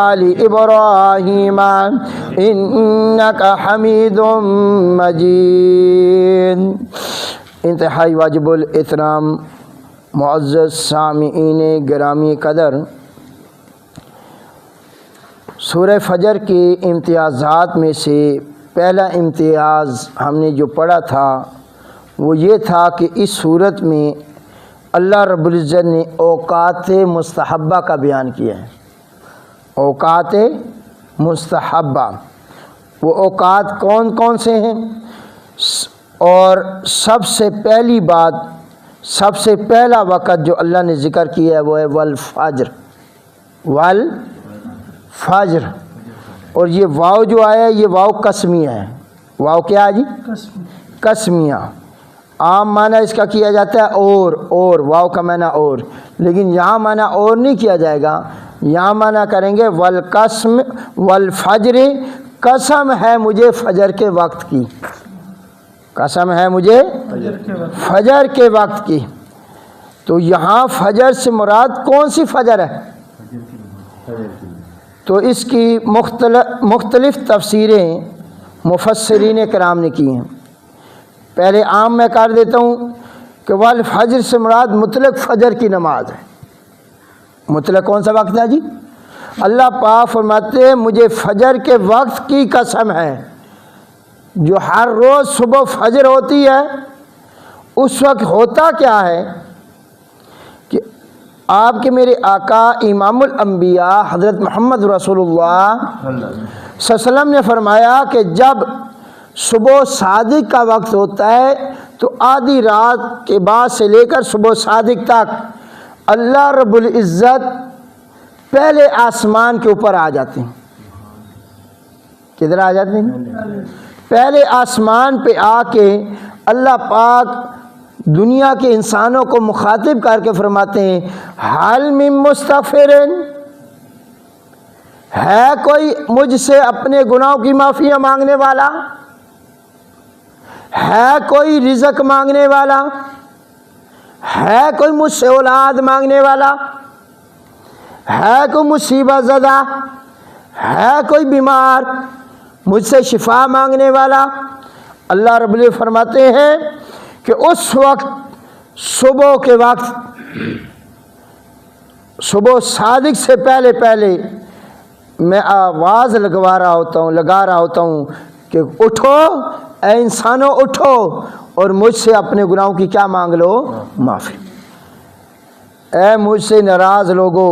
आलि इब्राहीम इन्नका हमीदुम मजीद। इंतहाई वाजिबुल एहतराम मुअज़्ज़ज़ सामीईन गिरामी कदर, सूरह फजर के इम्तियाज़ात में से पहला इम्तियाज़ हमने जो पढ़ा था वो ये था कि इस सूरत में अल्लाह रब्बुल इज़्ज़त ने औक़ात मुस्तहब्बा का बयान किया है। औक़ात मुस्तहब्बा, वो औक़ात कौन कौन से हैं? और सबसे पहली बात, सबसे पहला वक़्त जो अल्लाह ने ज़िक्र किया है वो है वल फ़ज्र, वल फ़ज्र। और ये वाव जो आया है ये वाव कसमिया है। वाव क्या है जी? कसमिया। आम माना इसका किया जाता है और वाव का माना और, लेकिन यहाँ माना और नहीं किया जाएगा, यहाँ माना करेंगे वल कसम वल फ़ज्र, कसम है मुझे फ़जर के वक्त की, कसम है मुझे फ़जर के वक्त की। तो यहाँ फ़जर से मुराद कौन सी फ़जर है? तो इसकी मुख्तलिफ़ तफसीरें मुफस्सिरीन कराम ने की हैं। पहले आम मैं कर देता हूँ कि वल फ़ज्र से मुराद मुतलक फ़जर की नमाज है। मुतलक कौन सा वक्त है जी? अल्लाह पाक फरमाते हैं मुझे फ़जर के वक्त की कसम है। जो हर रोज़ सुबह फ़जर होती है उस वक्त होता क्या है कि आपके मेरे आका इमामुल अंबिया हज़रत मोहम्मद रसूलुल्लाह सल्लल्लाहु अलैहि वसल्लम ने फरमाया कि जब सुबह सादिक का वक्त होता है तो आधी रात के बाद से लेकर सुबह सादिक तक अल्लाह रब्बुल इज़्ज़त पहले आसमान के ऊपर आ जाते हैं। किधर आ जाते हैं? पहले आसमान पे आके अल्लाह पाक दुनिया के इंसानों को मुखातिब करके फरमाते हैं हल मिन मुस्तग़फ़िरिन, है कोई मुझसे अपने गुनाहों की माफ़िया मांगने वाला? है कोई रिज़्क़ मांगने वाला? है कोई मुझसे औलाद मांगने वाला? है कोई मुसीबत ज़दा? है कोई बीमार मुझसे शिफा मांगने वाला? अल्लाह रब्बुल इज़्ज़त फरमाते हैं कि उस वक्त सुबह के वक्त, सुबह सादिक से पहले पहले मैं आवाज़ लगा रहा होता हूँ कि उठो ऐ इंसानों उठो और मुझसे अपने गुनाहों की क्या मांग लो? माफ़ी। ऐ मुझसे नाराज़ लोगो,